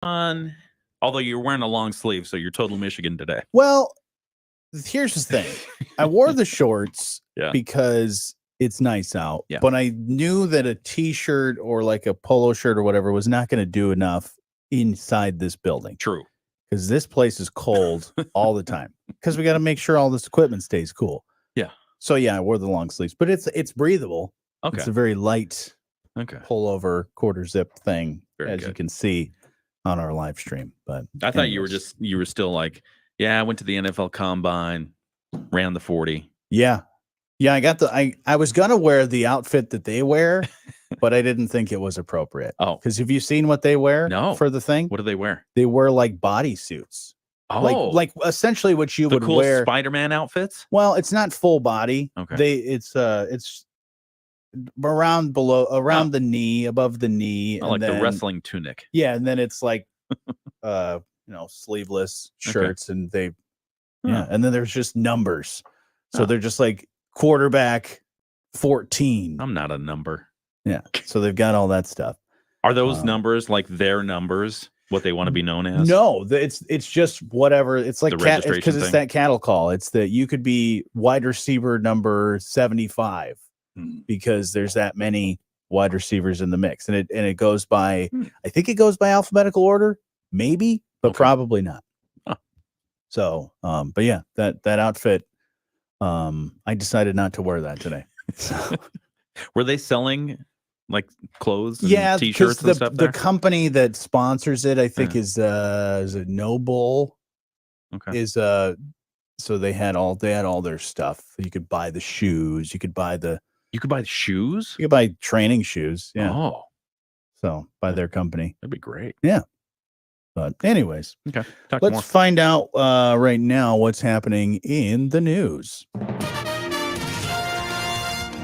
on. Although you're wearing a long sleeve, so you're total Michigan today. Well, here's the thing. I wore the shorts Yeah. because it's nice out. Yeah. But I knew that a T-shirt or like a polo shirt or whatever was not going to do enough inside this building. True. Because this place is cold all the time. Because we got to make sure all this equipment stays cool. Yeah. So yeah, I wore the long sleeves, but it's breathable. Okay. It's a very light pullover quarter zip thing, as you can see on our live stream. But I thought you were still like, yeah, I went to the NFL Combine, ran the 40. Yeah. Yeah, I was gonna wear the outfit that they wear, but I didn't think it was appropriate. Oh. Because have you seen what they wear for the thing? What do they wear? They wear like bodysuits. Oh. Like essentially what you would cool wear. Spider-Man outfits? Well, it's not full body. Okay. It's around the knee, above the knee. Like the wrestling tunic. Yeah, and then it's like sleeveless shirts and and then there's just numbers. So they're just like quarterback 14. I'm not a number. Yeah. So they've got all that stuff. Are those numbers like their numbers? What they want to be known as? No, it's just whatever. It's like because it's that cattle call. It's that you could be wide receiver number 75 because there's that many wide receivers in the mix, and it goes by. I think it goes by alphabetical order, maybe, but probably not. Huh. So, but yeah, that outfit. I decided not to wear that today. So. Were they selling like clothes and t-shirts and stuff there? The company that sponsors it, I think is it Noble? Okay. So they had all their stuff. You could buy the shoes, you could buy shoes? You could buy training shoes. Yeah. Oh. So by their company. That'd be great. Yeah. But anyways, okay. Let's find out right now what's happening in the news.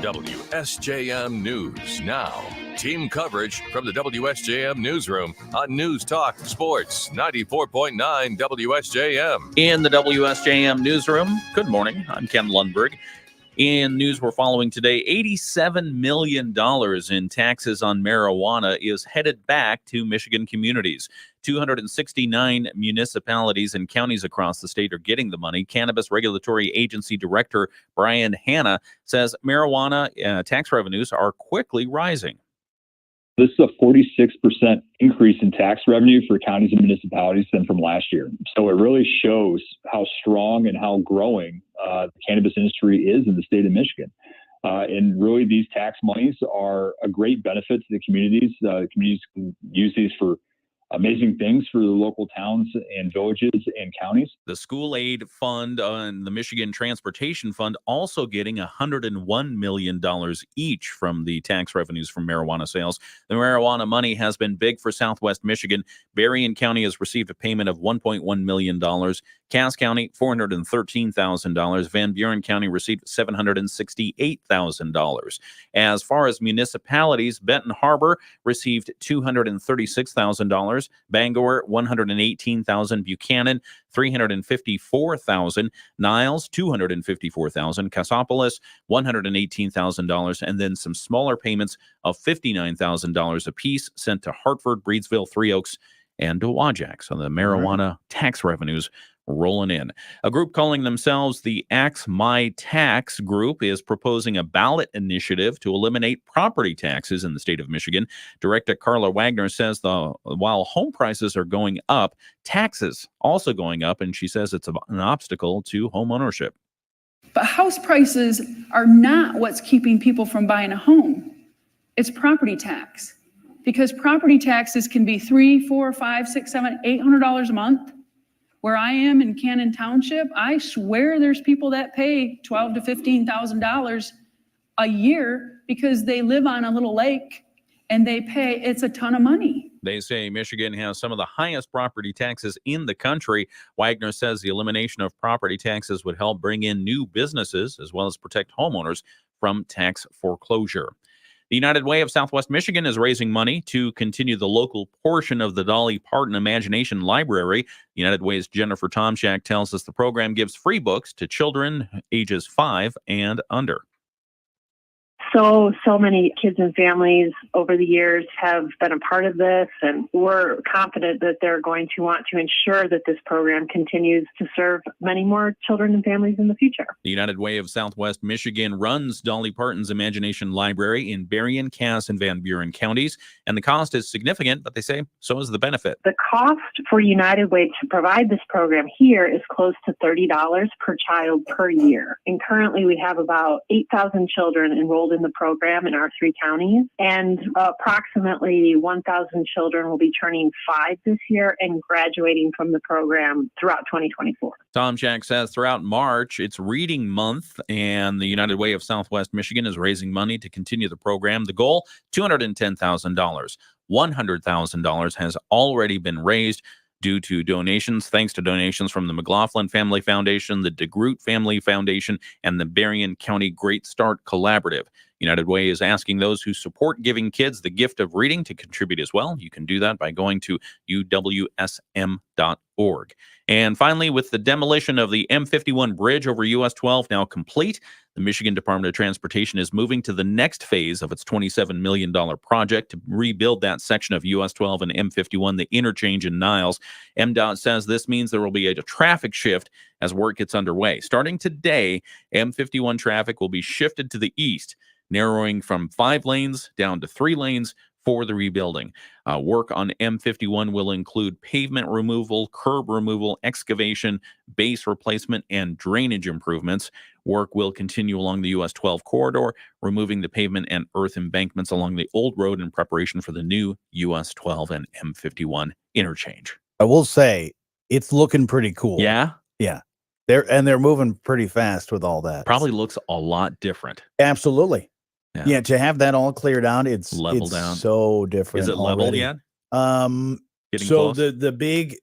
WSJM News Now. Team coverage from the WSJM Newsroom on News Talk Sports 94.9 WSJM. In the WSJM Newsroom, good morning. I'm Ken Lundberg. In news we're following today, $87 million in taxes on marijuana is headed back to Michigan communities. 269 municipalities and counties across the state are getting the money. Cannabis Regulatory Agency Director Brian Hanna says marijuana tax revenues are quickly rising. This is a 46% increase in tax revenue for counties and municipalities than from last year. So it really shows how strong and how growing the cannabis industry is in the state of Michigan. And really, these tax monies are a great benefit to the communities. The communities can use these for amazing things for the local towns and villages and counties. The School Aid Fund and the Michigan Transportation Fund also getting $101 million each from the tax revenues from marijuana sales. The marijuana money has been big for Southwest Michigan. Berrien County has received a payment of $1.1 million. Cass County, $413,000. Van Buren County received $768,000. As far as municipalities, Benton Harbor received $236,000. Bangor, $118,000. Buchanan, $354,000. Niles, $254,000. Cassopolis, $118,000. And then some smaller payments of $59,000 apiece sent to Hartford, Breedsville, Three Oaks, and Dowagiac. So the marijuana tax revenues rolling in. A group calling themselves the Axe My Tax Group is proposing a ballot initiative to eliminate property taxes in the state of Michigan. Director Carla Wagner says while home prices are going up, taxes also going up, and she says it's an obstacle to home ownership. But house prices are not what's keeping people from buying a home. It's property tax. Because property taxes can be $300, $400, $500, $600, $700, $800 a month. Where I am in Cannon Township, I swear there's people that pay $12,000 to $15,000 a year because they live on a little lake and it's a ton of money. They say Michigan has some of the highest property taxes in the country. Wagner says the elimination of property taxes would help bring in new businesses as well as protect homeowners from tax foreclosure. The United Way of Southwest Michigan is raising money to continue the local portion of the Dolly Parton Imagination Library. United Way's Jennifer Tomczak tells us the program gives free books to children ages 5 and under. So many kids and families over the years have been a part of this, and we're confident that they're going to want to ensure that this program continues to serve many more children and families in the future. The United Way of Southwest Michigan runs Dolly Parton's Imagination Library in Berrien, Cass, and Van Buren counties, and the cost is significant, but they say so is the benefit. The cost for United Way to provide this program here is close to $30 per child per year. And currently we have about 8,000 children enrolled in the program in our 3 counties, and approximately 1,000 children will be turning 5 this year and graduating from the program throughout 2024. Tom Shack says throughout March, it's reading month, and the United Way of Southwest Michigan is raising money to continue the program. The goal, $210,000. $100,000 has already been raised due to donations, thanks to donations from the McLaughlin Family Foundation, the DeGroot Family Foundation, and the Berrien County Great Start Collaborative. United Way is asking those who support giving kids the gift of reading to contribute as well. You can do that by going to uwsm.org. And finally, with the demolition of the M51 bridge over US 12 now complete, the Michigan Department of Transportation is moving to the next phase of its $27 million project to rebuild that section of US 12 and M51, the interchange in Niles. MDOT says this means there will be a traffic shift as work gets underway. Starting today, M51 traffic will be shifted to the east, narrowing from 5 lanes down to 3 lanes for the rebuilding. Work on M51 will include pavement removal, curb removal, excavation, base replacement, and drainage improvements. Work will continue along the US 12 corridor, removing the pavement and earth embankments along the old road in preparation for the new US 12 and M51 interchange. I will say it's looking pretty cool. Yeah? Yeah. They're moving pretty fast with all that. Probably looks a lot different. Absolutely. Yeah, to have that all cleared out, it's leveled down. So different. Is it leveled yet? Getting close?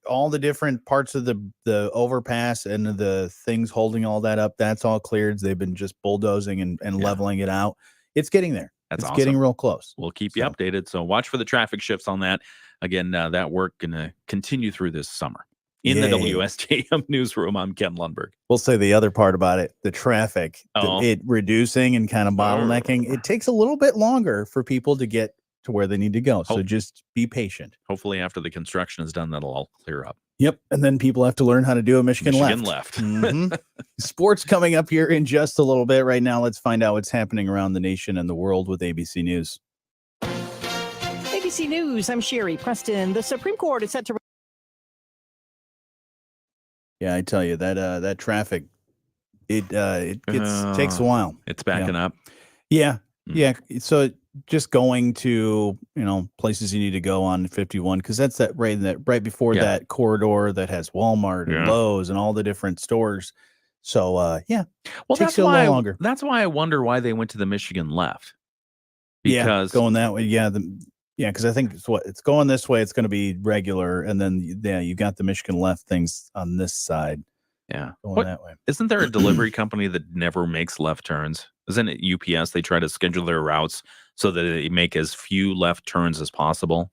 all the different parts of the overpass and the things holding all that up, that's all cleared. They've been just bulldozing and leveling it out. It's getting there. That's awesome. Getting real close. We'll keep you updated. So watch for the traffic shifts on that. Again, that work going to continue through this summer. In the WSJM newsroom, I'm Ken Lundberg. We'll say the other part about it, the traffic, it reducing and kind of bottlenecking. It takes a little bit longer for people to get to where they need to go. So just be patient. Hopefully after the construction is done, that'll all clear up. Yep. And then people have to learn how to do a Michigan left. Mm-hmm. Sports coming up here in just a little bit. Right now, let's find out what's happening around the nation and the world with ABC News. ABC News, I'm Sherry Preston. The Supreme Court is set to... Yeah, I tell you that traffic, it takes a while. It's backing up. Yeah, yeah. So just going to places you need to go on 51 because that's right before that corridor that has Walmart and Lowe's and all the different stores. So well, takes you a little longer. That's why I wonder why they went to the Michigan left. Because going that way, because I think it's going this way. It's going to be regular, and then you got the Michigan left things on this side. Yeah, going that way. Isn't there a delivery company that never makes left turns? Isn't it UPS? They try to schedule their routes so that they make as few left turns as possible.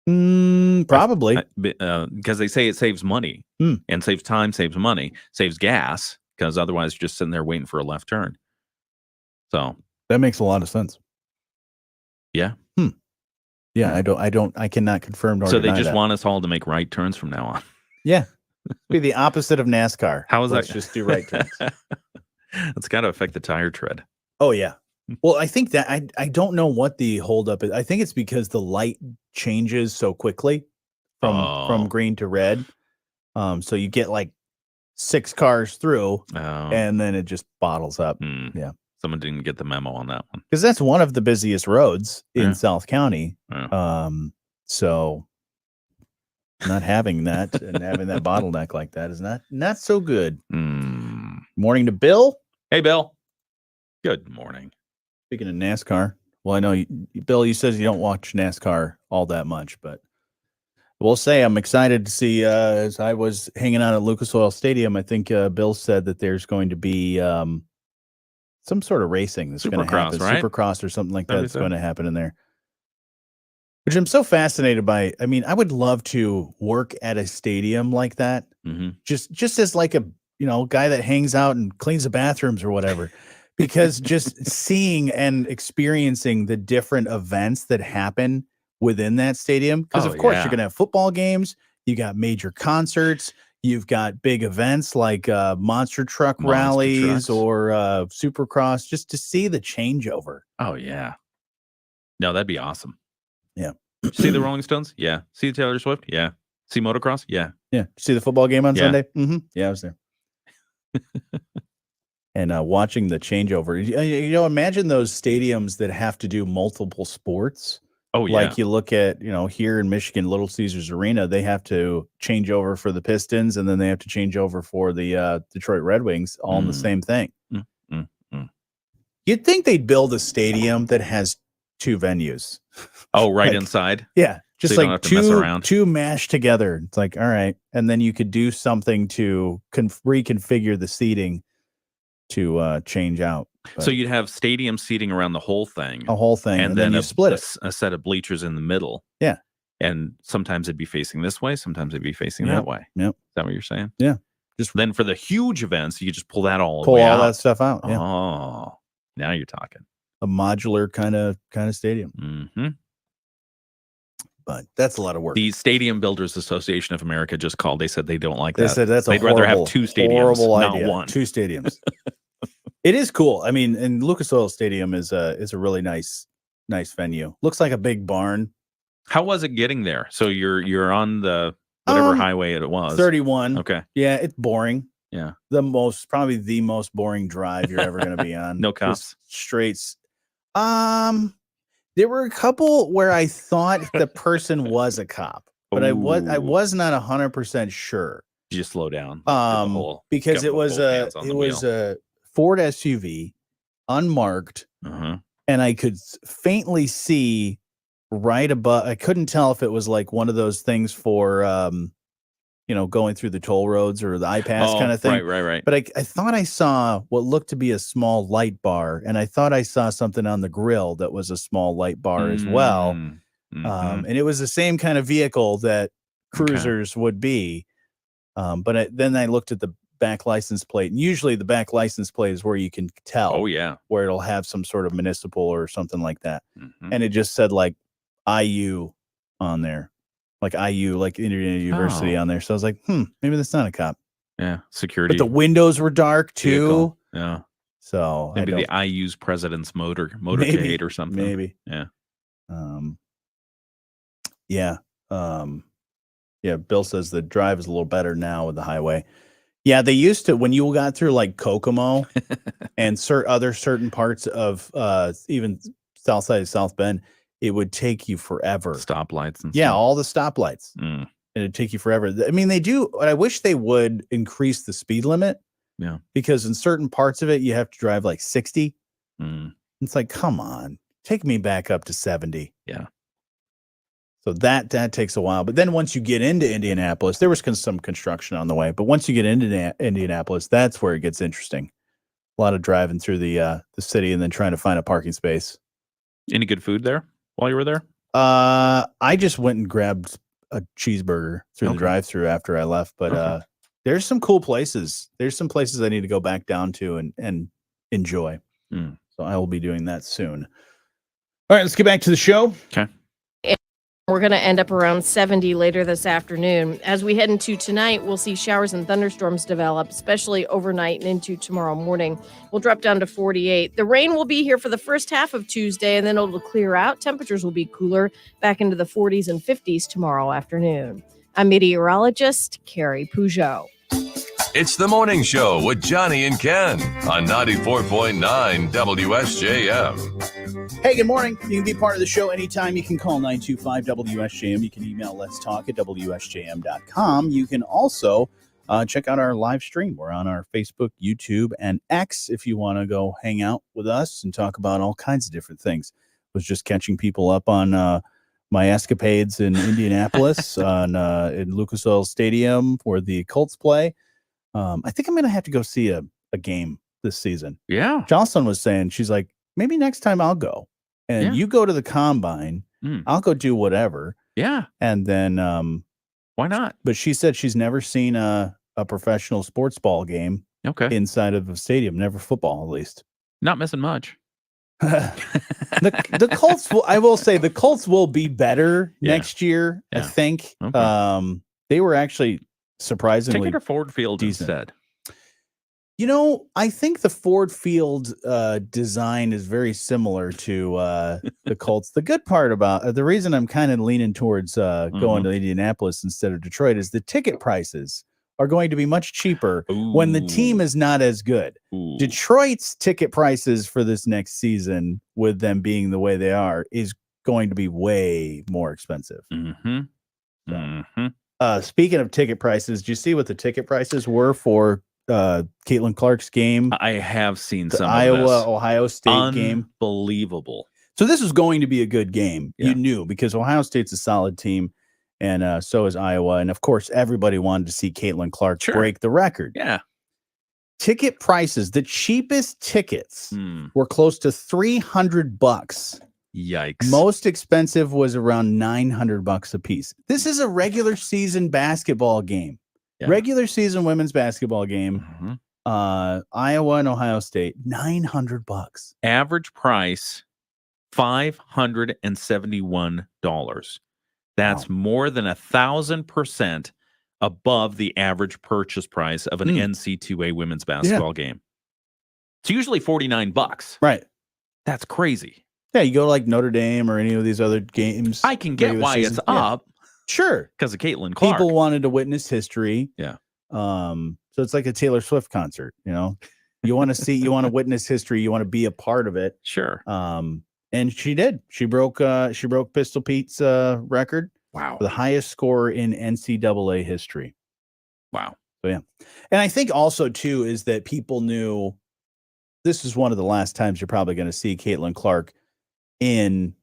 Probably because they say it saves money and saves time, saves money, saves gas. Because otherwise, you're just sitting there waiting for a left turn. So that makes a lot of sense. Yeah. Yeah, I cannot confirm nor so they deny just that. Want us all to make right turns from now on. Yeah. Be the opposite of NASCAR. How is Let's that? just do right turns. It's got to affect the tire tread. Oh, yeah. Well, I think that I don't know what the holdup is. I think it's because the light changes so quickly from green to red. So you get like 6 cars through and then it just bottles up. Yeah. Someone didn't get the memo on that one. Because that's one of the busiest roads in South County. So not having that and having that bottleneck like that is not so good. Morning to Bill. Hey, Bill. Good morning. Speaking of NASCAR, well, I know Bill, you says you don't watch NASCAR all that much, but we'll say I'm excited to see, as I was hanging out at Lucas Oil Stadium, I think Bill said that there's going to be some sort of racing that's going to happen, right? Supercross or something like that's going to happen in there, which I'm so fascinated by. I mean, I would love to work at a stadium like that, just as like a guy that hangs out and cleans the bathrooms or whatever, because just seeing and experiencing the different events that happen within that stadium, because Oh, of course yeah. you're gonna have football games, you got major concerts, you've got big events like monster truck Monster rallies trucks. or supercross, just to see the changeover. Oh, yeah. No, that'd be awesome. Yeah. See the Rolling Stones? Yeah. See Taylor Swift? Yeah. See motocross? Yeah. Yeah. See the football game on Yeah. Sunday? Mm-hmm. Yeah, I was there. And watching the changeover. Imagine those stadiums that have to do multiple sports. Oh, yeah. Like you look at, here in Michigan, Little Caesars Arena, they have to change over for the Pistons, and then they have to change over for the Detroit Red Wings, all in the same thing. You'd think they'd build a stadium that has two venues. Oh, right Like, inside? Yeah. Just So you don't like have to mess around. two mashed together. It's like, all right. And then you could do something to reconfigure the seating to change out. So you'd have stadium seating around the whole thing. A whole thing. And then you split it. A set of bleachers in the middle. Yeah. And sometimes it'd be facing this way. Sometimes it'd be facing Yep. that way. Yep. Is that what you're saying? Yeah. Just then for the huge events, you just pull that all the Pull way all out. that stuff out. Yeah. Oh, now you're talking. A modular kind of stadium. Mm-hmm. But that's a lot of work. The Stadium Builders Association of America just called. They said they don't like They that. said that's a They'd rather have two stadiums, horrible not idea. one. Two stadiums. It is cool. I mean, and Lucas Oil Stadium is a really nice venue. Looks like a big barn. How was it getting there? So you're on the whatever highway it was. 31. Okay. Yeah, it's boring. Yeah. Probably the most boring drive you're ever going to be on. No cops. Just straights. There were a couple where I thought the person was a cop, but I Ooh. was not 100% sure. You just slow down. Because it was a Ford SUV, unmarked, Uh-huh. and I could faintly see right above. I couldn't tell if it was like one of those things for going through the toll roads or the iPass kind of thing. Right. But I thought I saw what looked to be a small light bar, and I thought I saw something on the grill that was a small light bar as well. Mm-hmm. And it was the same kind of vehicle that cruisers would be. But then I looked at the back license plate, and usually the back license plate is where you can tell. Oh, yeah. Where it'll have some sort of municipal or something like that. Mm-hmm. And it just said like IU on there. Like IU, like Indiana University on there. So I was like, maybe that's not a cop. Yeah. Security. But the windows were dark too. vehicle. Yeah. So Maybe the IU's president's motorcade or something. Maybe. Yeah. Yeah. Bill says the drive is a little better now with the highway. Yeah, they used to, when you got through like Kokomo and certain parts of even south side of South Bend, it would take you forever. Stoplights and Yeah, stuff. all the stoplights. Mm. And it'd take you forever. I mean, they do. I wish they would increase the speed limit. Yeah. Because in certain parts of it, you have to drive like 60. Mm. It's like, come on, take me back up to 70. Yeah. So that takes a while. But then once you get into Indianapolis, there was some construction on the way. But once you get into Indianapolis, that's where it gets interesting. A lot of driving through the city and then trying to find a parking space. Any good food there while you were there? I just went and grabbed a cheeseburger through the drive-through after I left. But there's some cool places. There's some places I need to go back down to and enjoy. Mm. So I will be doing that soon. All right, let's get back to the show. Okay. We're going to end up around 70 later this afternoon. As we head into tonight, we'll see showers and thunderstorms develop, especially overnight and into tomorrow morning. We'll drop down to 48. The rain will be here for the first half of Tuesday, and then it'll clear out. Temperatures will be cooler, back into the 40s and 50s tomorrow afternoon. I'm meteorologist Carrie Peugeot. It's the morning show with Jonny and Ken on 94.9 WSJM. Hey, good morning. You can be part of the show anytime. You can call 925-WSJM. You can email let's talk at WSJM.com. You can also check out our live stream. We're on our Facebook, YouTube, and X if you want to go hang out with us and talk about all kinds of different things. I was just catching people up on my escapades in Indianapolis, in Lucas Oil Stadium where the Colts play. I think I'm going to have to go see a game this season. Yeah. Jocelyn was saying, she's like, maybe next time I'll go. And you go to the combine. I'll go do whatever. Yeah. And then why not? But she said she's never seen a professional sports ball game Okay. inside of a stadium, never football at least. Not missing much. The Colts I will say the Colts will be better next year. I Yeah. think. Okay. They were actually surprisingly Take it to Ford Field decent. instead. I think the Ford Field design is very similar to the Colts. The good part about the reason I'm kind of leaning towards going to Indianapolis instead of Detroit is the ticket prices are going to be much cheaper when the team is not as good. Ooh. Detroit's ticket prices for this next season, with them being the way they are, is going to be way more expensive. Speaking of ticket prices, do you see what the ticket prices were for Caitlin Clark's game? I have seen the some Iowa-Ohio State game. Unbelievable. So this is going to be a good game. Yeah. You knew, because Ohio State's a solid team, and so is Iowa. And of course, everybody wanted to see Caitlin Clark break the record. Yeah. Ticket prices, the cheapest tickets were close to $300. Yikes. Most expensive was around $900 a piece. This is a regular season basketball game. Yeah. Regular season women's basketball game. Iowa and Ohio State, $900. Average price $571. That's more than 1,000% above the average purchase price of an NC2A women's basketball game. It's usually $49. Right. That's crazy. Yeah, you go to like Notre Dame or any of these other games. I can get why it's up. Sure. Because of Caitlin Clark. People wanted to witness history. Yeah. So it's like a Taylor Swift concert, You want to see, you want to witness history, you want to be a part of it. Sure. And she did. She broke Pistol Pete's record. Wow. For the highest score in NCAA history. Wow. So yeah. And I think also too is that people knew this is one of the last times you're probably going to see Caitlin Clark in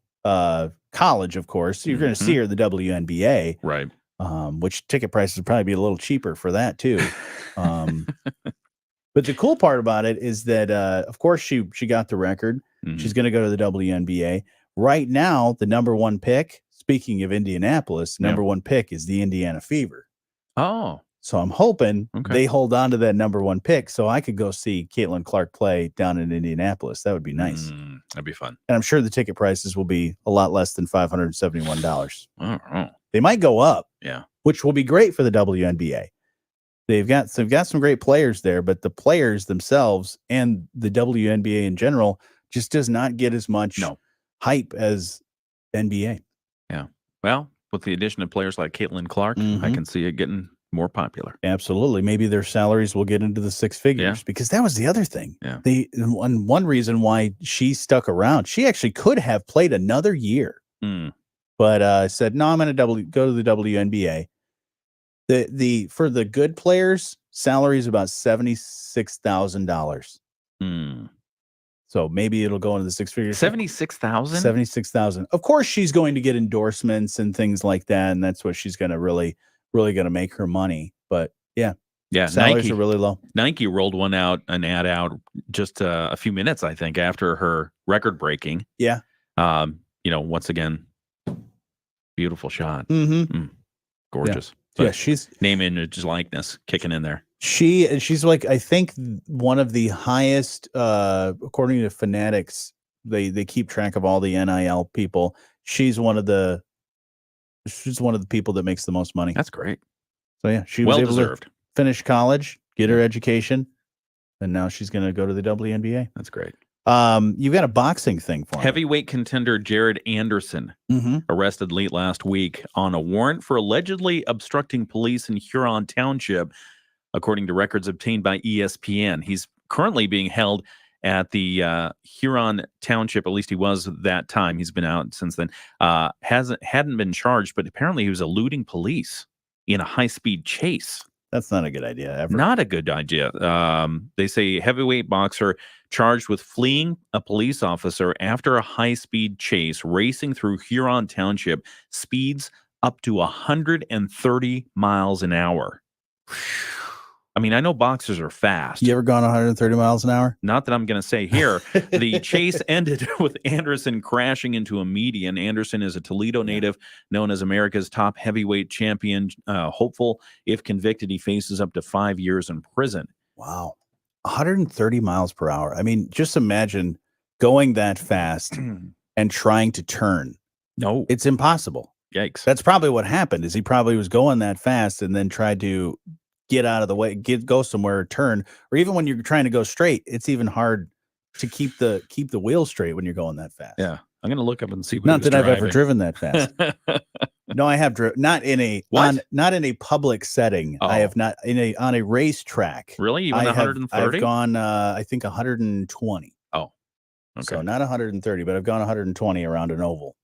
college, of course. You're going to see her at the WNBA. Right. Which ticket prices would probably be a little cheaper for that too. But the cool part about it is that of course she got the record. She's going to go to the WNBA. Right now, the number one pick, speaking of Indianapolis, number one pick is the Indiana Fever. Oh. So I'm hoping they hold on to that number one pick so I could go see Caitlin Clark play down in Indianapolis. That would be nice. That'd be fun. And I'm sure the ticket prices will be a lot less than $571. Oh. They might go up. Yeah. Which will be great for the WNBA. They've got some great players there, but the players themselves and the WNBA in general just does not get as much hype as NBA. Yeah. Well, with the addition of players like Caitlin Clark, I can see it getting more popular. Absolutely. Maybe their salaries will get into the six figures because that was the other thing. Yeah. One reason why she stuck around, she actually could have played another year, but said, no, I'm going to go to the WNBA. For the good players, salary is about $76,000. So maybe it'll go into the six figures. 76,000? 76,000. Of course, she's going to get endorsements and things like that, and that's what she's going to really going to make her money. But yeah, salaries are really low. Nike rolled an ad out just a few minutes, I think, after her record breaking. Yeah. Once again, beautiful shot. Gorgeous. Yeah, she's name, image, likeness kicking in there. She's like, I think one of the highest, according to Fanatics, they keep track of all the NIL people. She's one of the people that makes the most money. That's great. So yeah, she was able to finish college, get her education, and now she's going to go to the WNBA. That's great. You've got a boxing thing for me. Heavyweight contender Jared Anderson arrested late last week on a warrant for allegedly obstructing police in Huron Township, according to records obtained by ESPN. He's currently being held at the Huron Township. At least he was that time. He's been out since then. Hadn't been charged, but apparently he was eluding police in a high-speed chase. That's not a good idea ever. Not a good idea. They say heavyweight boxer charged with fleeing a police officer after a high-speed chase racing through Huron Township, speeds up to 130 miles an hour. I mean, I know boxers are fast. You ever gone 130 miles an hour? Not that I'm going to say here. The chase ended with Anderson crashing into a median. Anderson is a Toledo native, known as America's top heavyweight champion. Hopeful, if convicted, he faces up to 5 years in prison. Wow. 130 miles per hour. I mean, just imagine going that fast and trying to turn. No, It's impossible. yikes. That's probably what happened. Is he probably was going that fast and then tried to get out of the way, go somewhere, turn, or even when you're trying to go straight, it's even hard to keep the wheel straight when you're going that fast. Yeah, I'm gonna look up and see. What Not he was that I've ever driving. driven that fast. No, I have driven not in a not in a public setting. I have not on a racetrack. Really? You went 130? I've gone I think 120. Oh, okay. So not 130, but I've gone 120 around an oval.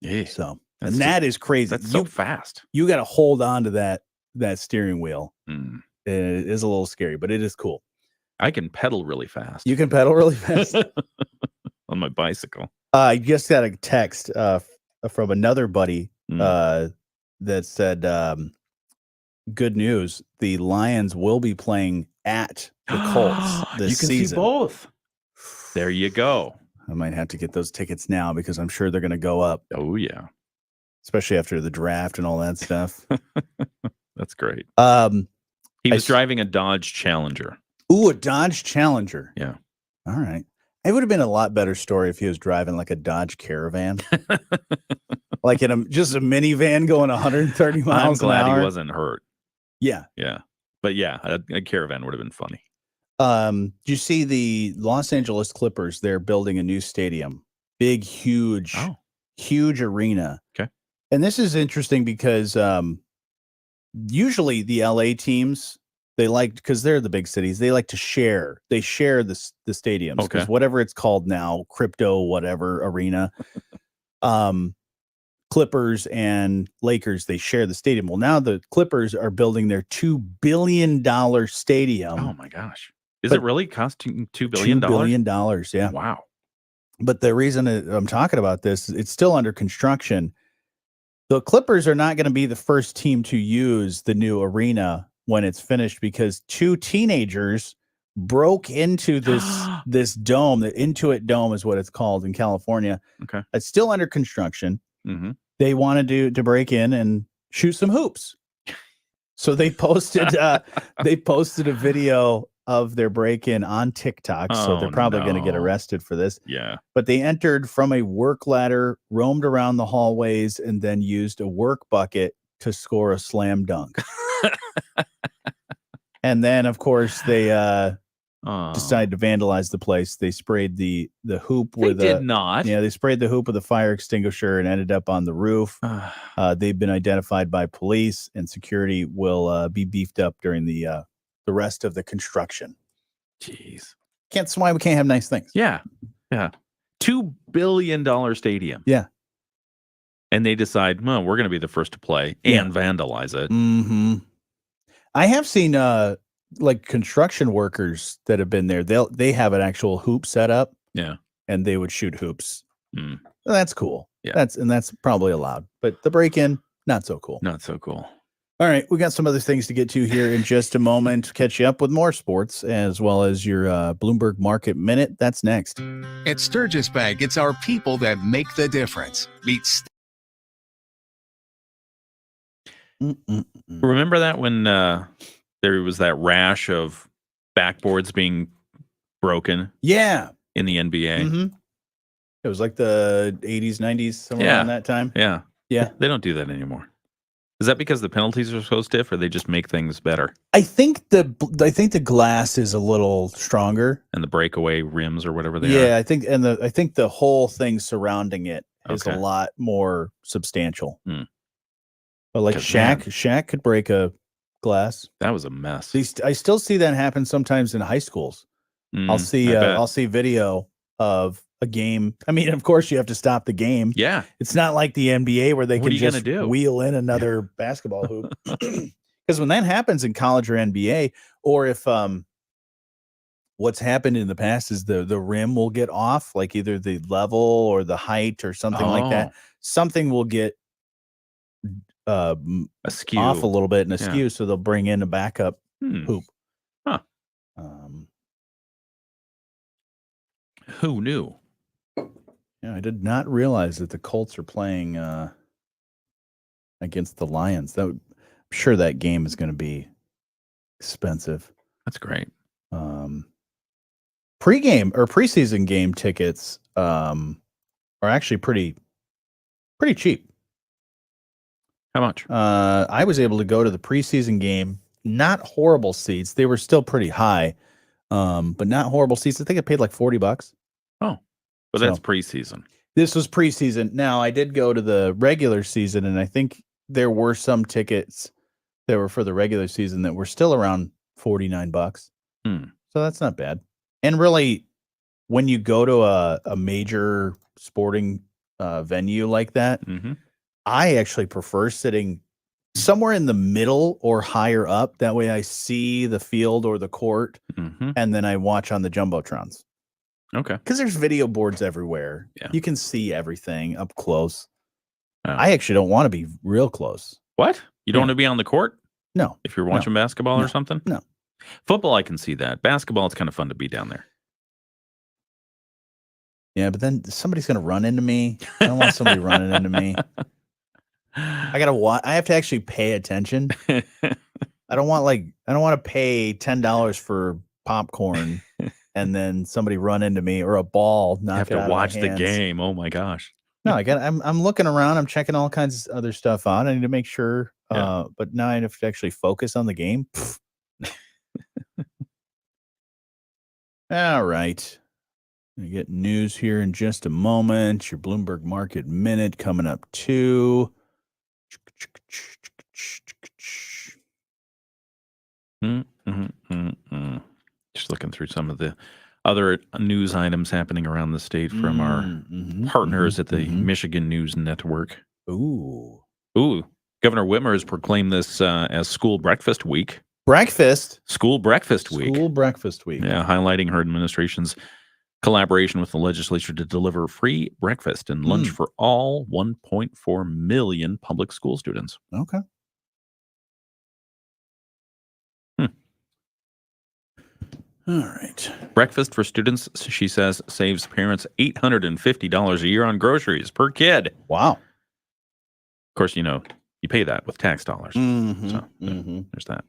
Yeah. So That's and that is crazy. That's so fast. You got to hold on to that steering wheel. Mm. It is a little scary, but it is cool. I can pedal really fast. You can pedal really fast on my bicycle. I just got a text from another buddy that said, "Good news: the Lions will be playing at the Colts this season." You can see both. There you go. I might have to get those tickets now because I'm sure they're going to go up. Oh yeah, especially after the draft and all that stuff. That's great. He was driving a Dodge Challenger. Ooh, a Dodge Challenger. Yeah. All right. It would have been a lot better story if he was driving like a Dodge Caravan, like in just a minivan going 130 miles I'm glad an hour. He wasn't hurt. Yeah. Yeah. But yeah, a Caravan would have been funny. Do you see the Los Angeles Clippers? They're building a new stadium, big, huge arena. Okay. And this is interesting because usually the LA teams, they like, because they're the big cities, they like to share. They share the stadiums because whatever it's called now, crypto, whatever arena, Clippers and Lakers, they share the stadium. Well, now the Clippers are building their $2 billion stadium. Oh my gosh. Is it really costing $2 billion? $2 billion, yeah. Wow. But the reason I'm talking about this, it's still under construction. The Clippers are not going to be the first team to use the new arena when it's finished because 2 teenagers broke into this dome. The Intuit Dome is what it's called in California. Okay. It's still under construction. Mm-hmm. They wanted to break in and shoot some hoops. So they posted a video of their break-in on TikTok. So they're probably going to get arrested for this. Yeah. But they entered from a work ladder, roamed around the hallways, and then used a work bucket to score a slam dunk. And then, of course, they decided to vandalize the place. They sprayed the hoop with they sprayed the hoop with a fire extinguisher and ended up on the roof. They've been identified by police, and security will be beefed up during the rest of the construction. Jeez. That's why we can't have nice things. Yeah. Yeah. $2 billion stadium. Yeah. And they decide, well, we're going to be the first to play and vandalize it. Mm-hmm. I have seen like construction workers that have been there. They have an actual hoop set up. Yeah. And they would shoot hoops. Mm. Well, that's cool. Yeah. That's probably allowed. But the break-in, not so cool. Not so cool. All right, we got some other things to get to here in just a moment. Catch you up with more sports as well as your Bloomberg Market Minute. That's next. At Sturgis Bank, it's our people that make the difference. Remember that when there was that rash of backboards being broken? Yeah. In the NBA? Mm-hmm. It was like the 80s, 90s, somewhere around that time. Yeah. Yeah. They don't do that anymore. Is that because the penalties are so stiff, or they just make things better? I think the glass is a little stronger, and the breakaway rims or whatever they are. Yeah, I think the whole thing surrounding it is a lot more substantial. Hmm. But like Shaq could break a glass. That was a mess. I still see that happen sometimes in high schools. I'll see video of a game. I mean, of course, you have to stop the game. Yeah. It's not like the NBA where they can just do? wheel in another basketball hoop. Because when that happens in college or NBA, or if what's happened in the past is the rim will get off, like either the level or the height or something like that. Something will get askew off a little bit and askew, so they'll bring in a backup hoop. Huh. Who knew? Yeah, I did not realize that the Colts are playing against the Lions. I'm sure that game is going to be expensive. That's great. pregame or preseason game tickets are actually pretty cheap. How much? I was able to go to the preseason game. Not horrible seats. They were still pretty high, but not horrible seats. I think I paid like $40. Oh, but So- that's preseason. This was preseason. Now, I did go to the regular season, and I think there were some tickets that were for the regular season that were still around $49. Hmm. So that's not bad. And really, when you go to a major sporting venue like that, Mm-hmm. I actually prefer sitting somewhere in the middle or higher up. That way I see the field or the court, Mm-hmm. and then I watch on the Jumbotrons. Okay. Because there's video boards everywhere. Yeah. You can see everything up close. Oh. I actually don't want to be real close. What? You don't Yeah. want to be on the court No. if you're watching basketball or No. something? No. Football, I can see that. Basketball, it's kind of fun to be down there. Yeah, but then somebody's going to run into me. I don't want somebody running into me. I have to actually pay attention. I don't want to pay $10 for popcorn and then somebody run into me or a ball You knock have it out to of my watch the hands. game. Oh my gosh. No, I'm looking around. I'm checking all kinds of other stuff out. I need to make sure. Yeah. But now I have to actually focus on the game. Pfft. All right. Gonna get news here in just a moment. Your Bloomberg Market Minute coming up too. Just looking through some of the other news items happening around the state from our partners at the Michigan News Network. Ooh. Governor Whitmer has proclaimed this as School Breakfast Week. School Breakfast Week. Yeah, highlighting her administration's collaboration with the legislature to deliver free breakfast and lunch for all 1.4 million public school students. Okay. All right. Breakfast for students, she says, saves parents $850 a year on groceries per kid. Wow. Of course, you pay that with tax dollars. So there's that.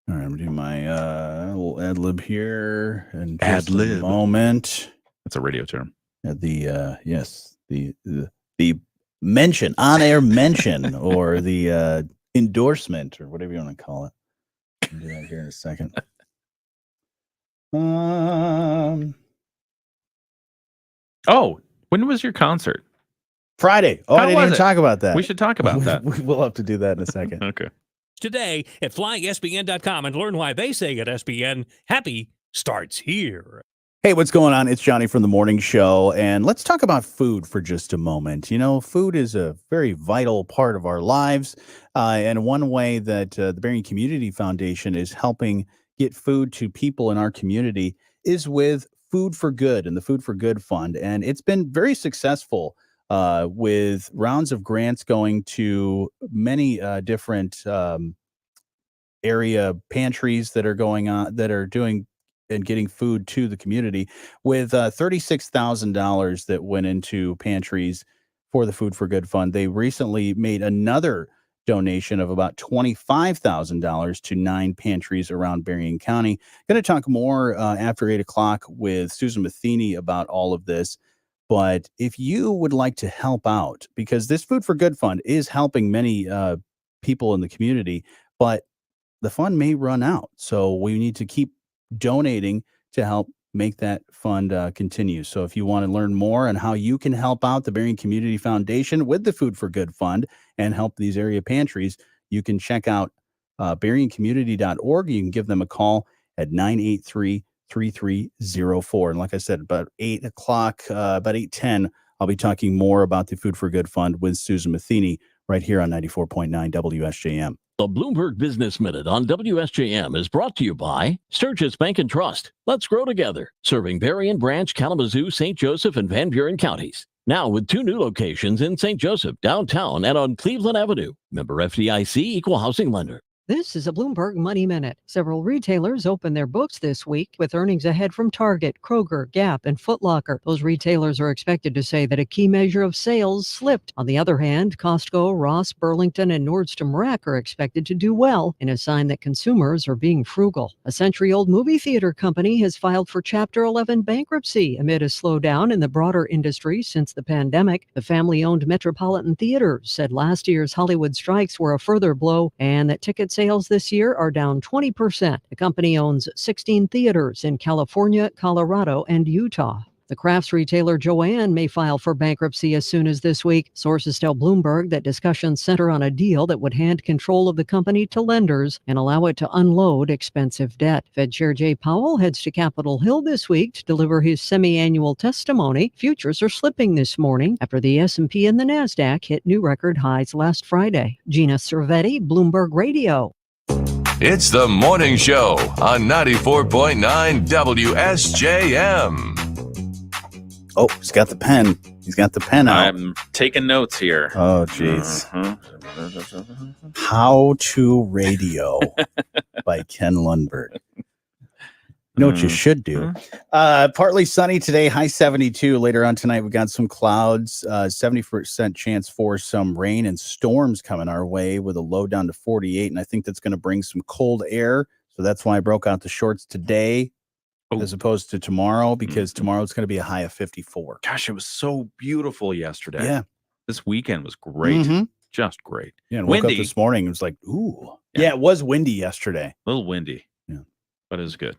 All right, I'm gonna do my little ad lib here and Ad lib. a moment. That's a radio term. The mention, on air mention, or the endorsement, or whatever you want to call it. I'll do that here in a second. Oh, when was your concert? Friday. Oh, How I didn't was even it? talk about that. We should talk about that. We'll have to do that in a second. Okay. Today at flysbn.com and learn why they say at SBN, happy starts here. Hey, what's going on? It's Johnny from the Morning Show, and let's talk about food for just a moment. Food is a very vital part of our lives, and one way that the Berrien Community Foundation is helping get food to people in our community is with Food for Good and the Food for Good Fund, and it's been very successful with rounds of grants going to many different area pantries that are going on, that are doing and getting food to the community, with $36,000 that went into pantries for the Food for Good Fund. They recently made another donation of about $25,000 to 9 pantries around Berrien County. Going to talk more after 8 o'clock with Susan Matheny about all of this. But if you would like to help out, because this Food for Good Fund is helping many people in the community, but the fund may run out. So we need to keep donating to help make that fund continue. So if you want to learn more on how you can help out the Berrien Community Foundation with the Food for Good Fund and help these area pantries, you can check out berriencommunity.org. You can give them a call at 983-3304. And like I said, about 8 o'clock, about 8:10, I'll be talking more about the Food for Good Fund with Susan Matheny right here on 94.9 WSJM. The Bloomberg Business Minute on WSJM is brought to you by Sturgis Bank and Trust. Let's grow together. Serving Berrien Branch, Kalamazoo, St. Joseph, and Van Buren counties. Now with 2 new locations in St. Joseph, downtown, and on Cleveland Avenue. Member FDIC, Equal Housing Lender. This is a Bloomberg Money Minute. Several retailers opened their books this week with earnings ahead from Target, Kroger, Gap, and Foot Locker. Those retailers are expected to say that a key measure of sales slipped. On the other hand, Costco, Ross, Burlington, and Nordstrom Rack are expected to do well, in a sign that consumers are being frugal. A century-old movie theater company has filed for Chapter 11 bankruptcy amid a slowdown in the broader industry since the pandemic. The family-owned Metropolitan Theater said last year's Hollywood strikes were a further blow and that ticket sales this year are down 20%. The company owns 16 theaters in California, Colorado, and Utah. The crafts retailer Joann may file for bankruptcy as soon as this week. Sources tell Bloomberg that discussions center on a deal that would hand control of the company to lenders and allow it to unload expensive debt. Fed Chair Jay Powell heads to Capitol Hill this week to deliver his semi-annual testimony. Futures are slipping this morning after the S&P and the Nasdaq hit new record highs last Friday. Gina Cervetti, Bloomberg Radio. It's the morning show on 94.9 WSJM. Oh, he's got the pen. He's got the pen out. I'm taking notes here. Oh, jeez. How to Radio by Ken Lundberg. You know what you should do? Partly sunny today, high 72. Later on tonight, we got some clouds, 70% chance for some rain and storms coming our way with a low down to 48. And I think that's going to bring some cold air. So that's why I broke out the shorts today as opposed to tomorrow, because tomorrow it's going to be a high of 54. Gosh, it was so beautiful yesterday. Yeah. This weekend was great. Just great. Yeah, and woke up this morning, it was like, ooh. Yeah, it was windy yesterday. A little windy. Yeah. But it was good.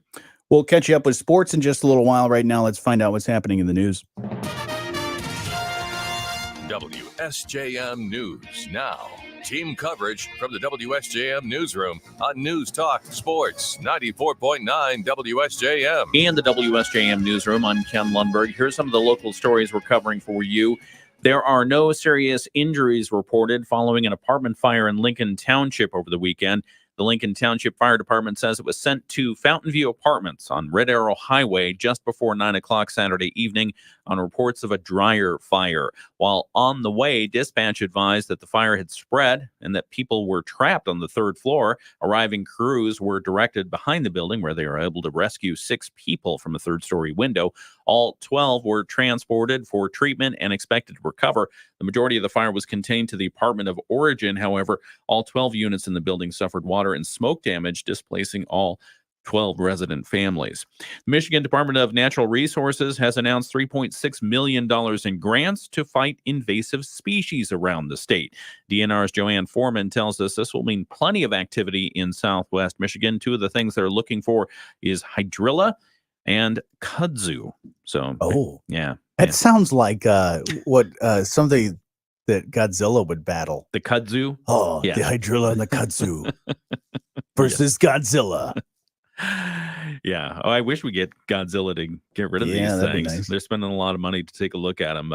We'll catch you up with sports in just a little while. Right now, let's find out what's happening in the news. WSJM News now. Team coverage from the WSJM newsroom on News Talk Sports 94.9 WSJM. And the WSJM newsroom, I'm Ken Lundberg. Here's some of the local stories we're covering for you. There are no serious injuries reported following an apartment fire in Lincoln Township over the weekend. The Lincoln Township Fire Department says it was sent to Fountain View Apartments on Red Arrow Highway just before 9 o'clock Saturday evening on reports of a dryer fire. While on the way, dispatch advised that the fire had spread and that people were trapped on the third floor. Arriving crews were directed behind the building where they were able to rescue 6 people from a third-story window. All 12 were transported for treatment and expected to recover. The majority of the fire was contained to the apartment of origin. However, all 12 units in the building suffered water and smoke damage, displacing all 12 resident families. The Michigan Department of Natural Resources has announced $3.6 million in grants to fight invasive species around the state. DNR's Joanne Foreman tells us this will mean plenty of activity in southwest Michigan. Two of the things they're looking for is hydrilla and kudzu. So, yeah. That sounds like what something that Godzilla would battle. The kudzu? Oh, yeah. The hydrilla and the kudzu versus Godzilla. Yeah. Oh, I wish we get Godzilla to get rid of these things. Nice. They're spending a lot of money to take a look at them.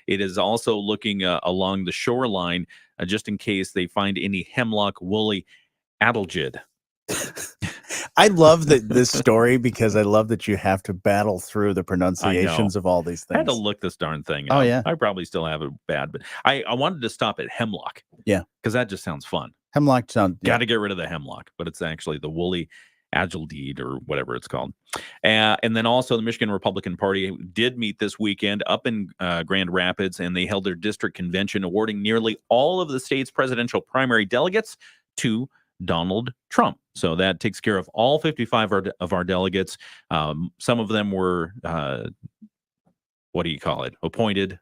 It is also looking along the shoreline just in case they find any hemlock woolly adelgid. I love this story because I love that you have to battle through the pronunciations of all these things. I had to look this darn thing up. Oh, yeah. I probably still have it bad, but I wanted to stop at hemlock. Yeah. Because that just sounds fun. Hemlock sound. Got to get rid of the hemlock, but it's actually the woolly adelgid or whatever it's called. And then also the Michigan Republican Party did meet this weekend up in Grand Rapids, and they held their district convention awarding nearly all of the state's presidential primary delegates to Donald Trump. So that takes care of all 55 of our delegates. Some of them were, appointed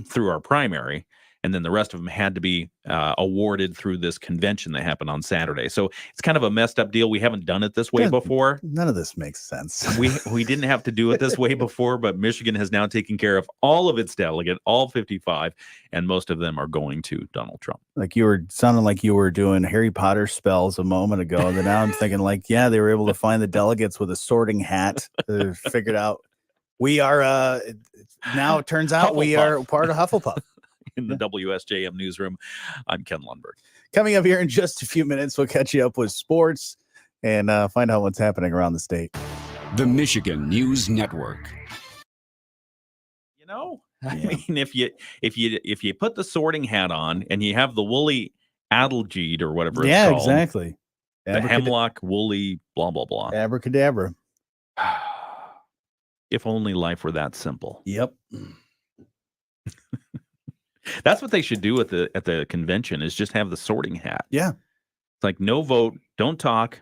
through our primary. And then the rest of them had to be awarded through this convention that happened on Saturday. So it's kind of a messed up deal. We haven't done it this way before. None of this makes sense. We didn't have to do it this way before, but Michigan has now taken care of all of its delegate, all 55, and most of them are going to Donald Trump. Like you were sounding like you were doing Harry Potter spells a moment ago. And then now I'm thinking like, yeah, they were able to find the delegates with a sorting hat. Figured out we are now it turns out we are part of Hufflepuff. In the WSJM newsroom, I'm Ken Lundberg. Coming up here in just a few minutes, we'll catch you up with sports and find out what's happening around the state. The Michigan News Network. You know, I mean, if you put the sorting hat on and you have the woolly adelgid or whatever it's called, exactly. The hemlock, woolly, blah, blah, blah. Abracadabra. If only life were that simple. Yep. That's what they should do at the convention is just have the sorting hat. Yeah. It's like no vote, don't talk,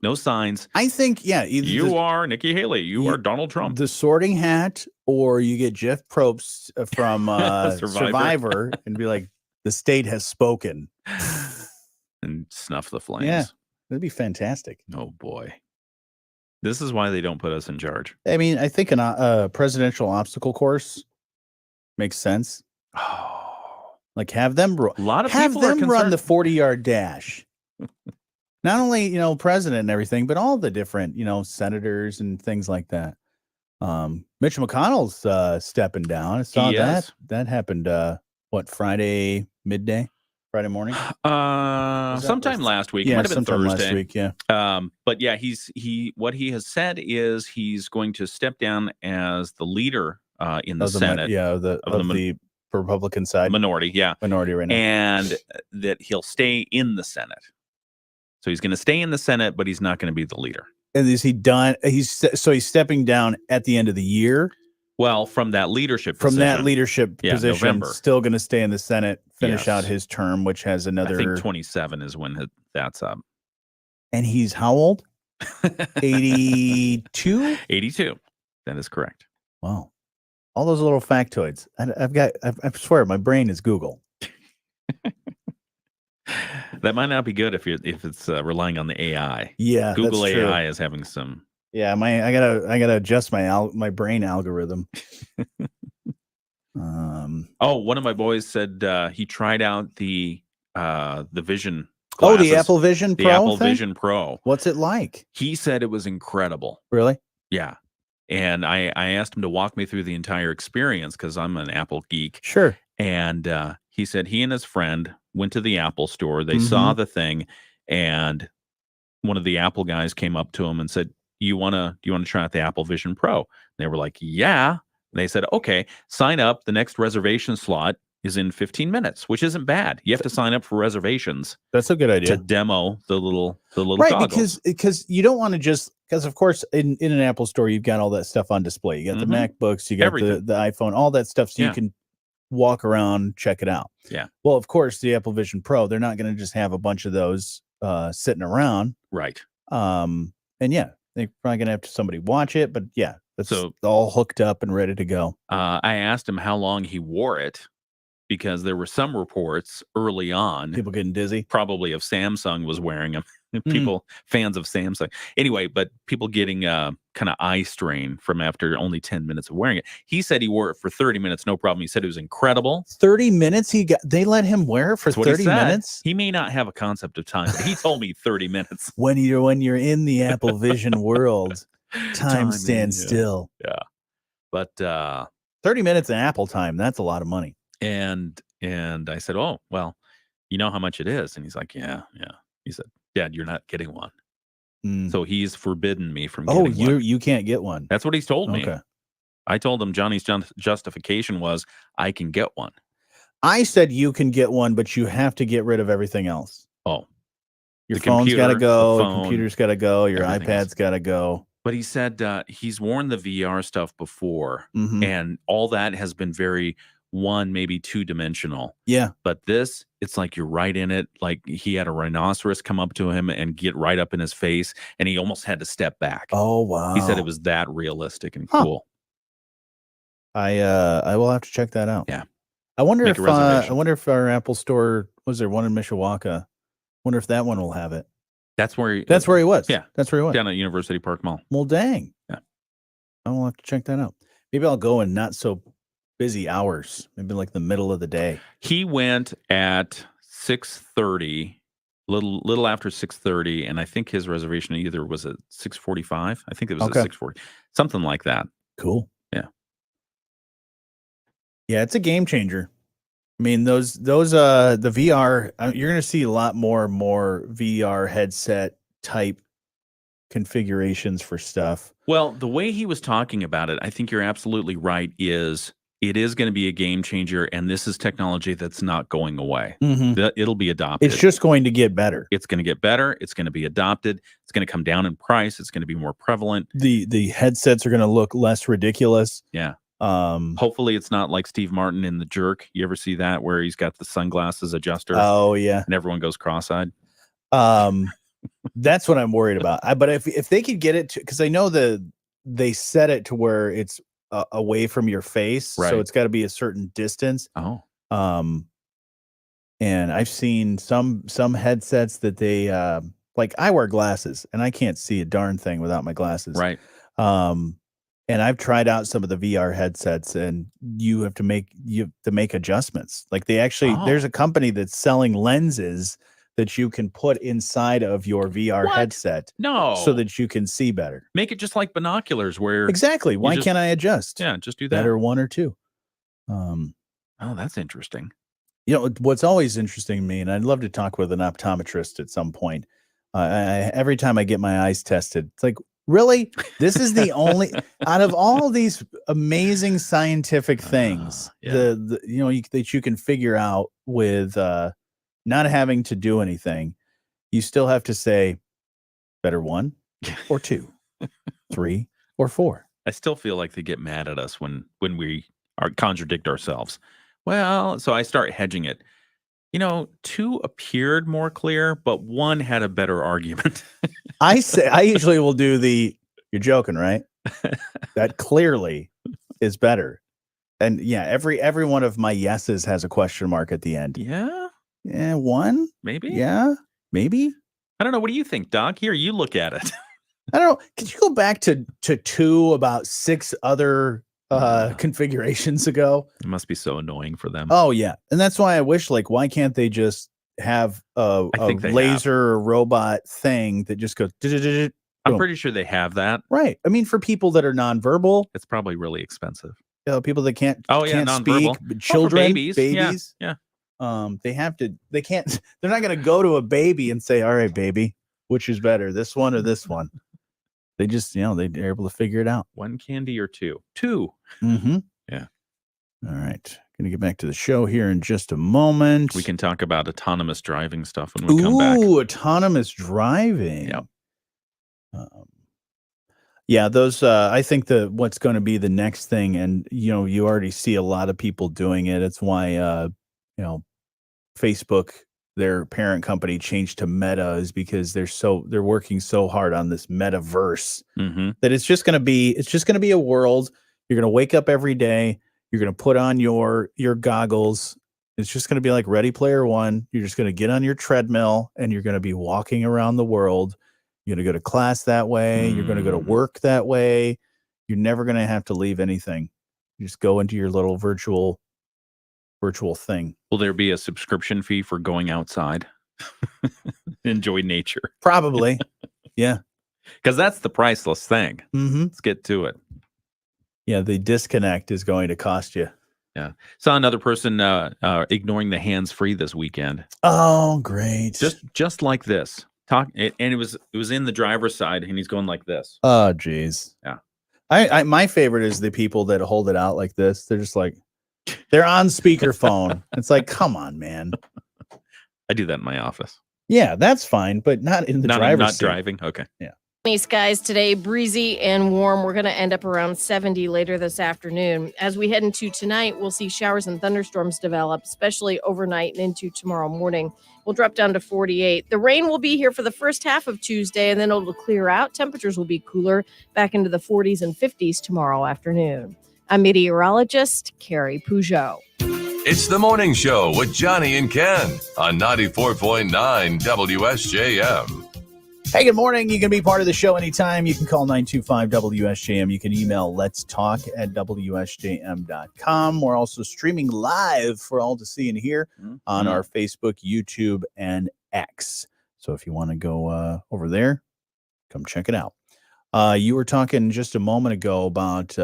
no signs. I think, yeah. You are Nikki Haley. You are Donald Trump. The sorting hat, or you get Jeff Probst from Survivor and be like, the state has spoken. And snuff the flames. Yeah. That'd be fantastic. Oh, boy. This is why they don't put us in charge. I mean, I think a presidential obstacle course makes sense. Oh, like have them a lot of have people them are run the concerned. 40-yard dash. Not only president and everything, but all the different senators and things like that. Mitch McConnell's stepping down. I saw that happened. Friday midday, Friday morning. Sometime last week. Yeah, It might have been sometime Thursday. last week. Yeah. But yeah, what he has said is he's going to step down as the leader in the Senate. Of the Republican side. Minority, yeah. Minority right now. And that he'll stay in the Senate. So he's going to stay in the Senate, but he's not going to be the leader. And is he done? He's stepping down at the end of the year. Well, from that leadership position, yeah, position, November. Still going to stay in the Senate, finish Yes. out his term, which has another. I think 27 is when that's up. And he's how old? 82? 82. That is correct. Wow. All those little factoids. I swear, my brain is Google. That might not be good if it's relying on the AI. Yeah, Google that's AI true. is having some. Yeah, I gotta adjust my brain algorithm. One of my boys said he tried out the Vision. Oh, the glasses, Apple Vision Pro. The Apple thing? Vision Pro. What's it like? He said it was incredible. Really? Yeah. And I asked him to walk me through the entire experience because I'm an Apple geek. Sure. And he said he and his friend went to the Apple store. They Mm-hmm. saw the thing, and one of the Apple guys came up to him and said, do you want to try out the Apple Vision Pro? And they were like, yeah. And they said, okay, sign up. The next reservation slot is in 15 minutes, which isn't bad. You have to sign up for reservations. That's a good idea. To demo the little right, goggles. because you don't want to just because of course in an Apple store you've got all that stuff on display. You got the MacBooks, you got the iPhone, all that stuff, so you can walk around, check it out. Yeah. Well, of course, the Apple Vision Pro, they're not going to just have a bunch of those sitting around. Right. And yeah, they're probably going to have somebody watch it, but yeah, that's So- all hooked up and ready to go. I asked him how long he wore it because there were some reports early on, People getting dizzy. probably of Samsung was wearing them. People, fans of Samsung. Anyway, but people getting kind of eye strain from after only 10 minutes of wearing it. He said he wore it for 30 minutes, no problem. He said it was incredible. 30 minutes they let him wear it for That's what he 30 said. minutes? He may not have a concept of time, but he told me 30 minutes. When you're in the Apple Vision world, time Timing, stands yeah. still. Yeah. But 30 minutes in Apple time, that's a lot of money. and I said, oh, well, you know how much it is? And he's like, yeah. He said, Dad, you're not getting one. Mm. So he's forbidden me from Oh, getting one. you can't get one. That's what he's told me. Okay. I told him Johnny's justification was I can get one. I said you can get one, but you have to get rid of everything else. Oh, Your the phone's got to computer, go, the your phone, computer's got to go, your everything iPad's else. got to go. But he said he's worn the VR stuff before, Mhm. and all that has been very maybe two-dimensional. Yeah. But this, it's like you're right in it. Like he had a rhinoceros come up to him and get right up in his face, and he almost had to step back. Oh, wow. He said it was that realistic and Huh. cool. I will have to check that out. Yeah. I wonder Make a if reservation. our Apple store was there one in Mishawaka. Wonder if that one will have it. That's where he was. Yeah. That's where he was. down at University Park Mall. Well, dang. Yeah. I will have to check that out. Maybe I'll go in not so busy hours. Maybe like the middle of the day. He went at 6:30, little after 6:30, and I think his reservation either was at 6:45. I think it was Okay. at 6:40, something like that. Cool. Yeah. Yeah, it's a game changer. I mean, those the VR, you're going to see a lot more VR headset type configurations for stuff. Well, the way he was talking about it, I think you're absolutely right, is It is going to be a game changer, and this is technology that's not going away. It'll be adopted. It's just going to get better. It's going to get better. It's going to be adopted. It's going to come down in price. It's going to be more prevalent. The headsets are going to look less ridiculous. Yeah. Hopefully it's not like Steve Martin in The Jerk. You ever see that where he's got the sunglasses adjuster? Oh yeah. And everyone goes cross-eyed. That's what I'm worried about. But if they could get it to, because I know they set it to where it's away from your face, Right. so it's got to be a certain distance. Oh. And I've seen some headsets that they like. I wear glasses and I can't see a darn thing without my glasses. Right. And I've tried out some of the VR headsets, and you have to make adjustments. Like they actually, there's a company that's selling lenses that you can put inside of your VR headset. No. So that you can see better. Make it just like binoculars where Exactly. Why can't I adjust? Yeah, just do that. Better one or two. Oh, that's interesting. You know, what's always interesting to me, and I'd love to talk with an optometrist at some point. Every time I get my eyes tested, it's like, really? This is the only out of all these amazing scientific things that you can figure out with not having to do anything. You still have to say better one or two, 3 or 4. I still feel like they get mad at us when we contradict ourselves. Well, so I start hedging it. 2 appeared more clear, but 1 had a better argument. I usually will do you're joking, right? That clearly is better. And yeah, every one of my yeses has a question mark at the end. Yeah. Yeah, 1? Maybe. Yeah, maybe. I don't know. What do you think, Doc? Here, you look at it. I don't know. Could you go back to 2 about 6 other configurations ago? It must be so annoying for them. Oh yeah. And that's why I wish, like, why can't they just have a laser or robot thing that just goes I'm pretty sure they have that. Right. I mean, for people that are nonverbal, it's probably really expensive. People that can't nonverbal. speak, children, babies. Yeah. They can't, they're not going to go to a baby and say, all right, baby, which is better, this one or this one? They just, they're able to figure it out. 1 candy or 2? 2. Mm-hmm. Yeah. All right. Going to get back to the show here in just a moment. We can talk about autonomous driving stuff when we come back. Ooh, autonomous driving. Yep. Yeah, those, I think what's going to be the next thing, and, you already see a lot of people doing it. It's why, Facebook, their parent company, changed to Meta, is because they're working so hard on this metaverse that it's just going to be a world. You're going to wake up every day. You're going to put on your goggles. It's just going to be like Ready Player One. You're just going to get on your treadmill and you're going to be walking around the world. You're going to go to class that way. You're going to go to work that way. You're never going to have to leave anything. You just go into your little virtual thing. Will there be a subscription fee for going outside? Enjoy nature. Probably. Yeah. Because that's the priceless thing. Mm-hmm. Let's get to it. Yeah, the disconnect is going to cost you. Yeah. Saw another person ignoring the hands-free this weekend. Oh, great. Just like this. And it was in the driver's side, and he's going like this. Oh, geez. Yeah. I my favorite is the people that hold it out like this. They're just like, they're on speakerphone. It's like, come on, man. I do that in my office. Yeah, that's fine, but not in the driver's seat. Not driving. Okay. Yeah. Sunny skies today, breezy and warm. We're going to end up around 70 later this afternoon. As we head into tonight, we'll see showers and thunderstorms develop, especially overnight and into tomorrow morning. We'll drop down to 48. The rain will be here for the first half of Tuesday, and then it'll clear out. Temperatures will be cooler, back into the 40s and 50s tomorrow afternoon. I'm meteorologist Carrie Peugeot. It's the morning show with Jonny and Ken on 94.9 WSJM. Hey, good morning. You can be part of the show anytime. You can call 925-WSJM. You can email letstalk@WSJM.com. We're also streaming live for all to see and hear on our Facebook, YouTube, and X. So if you want to go over there, come check it out. You were talking just a moment ago about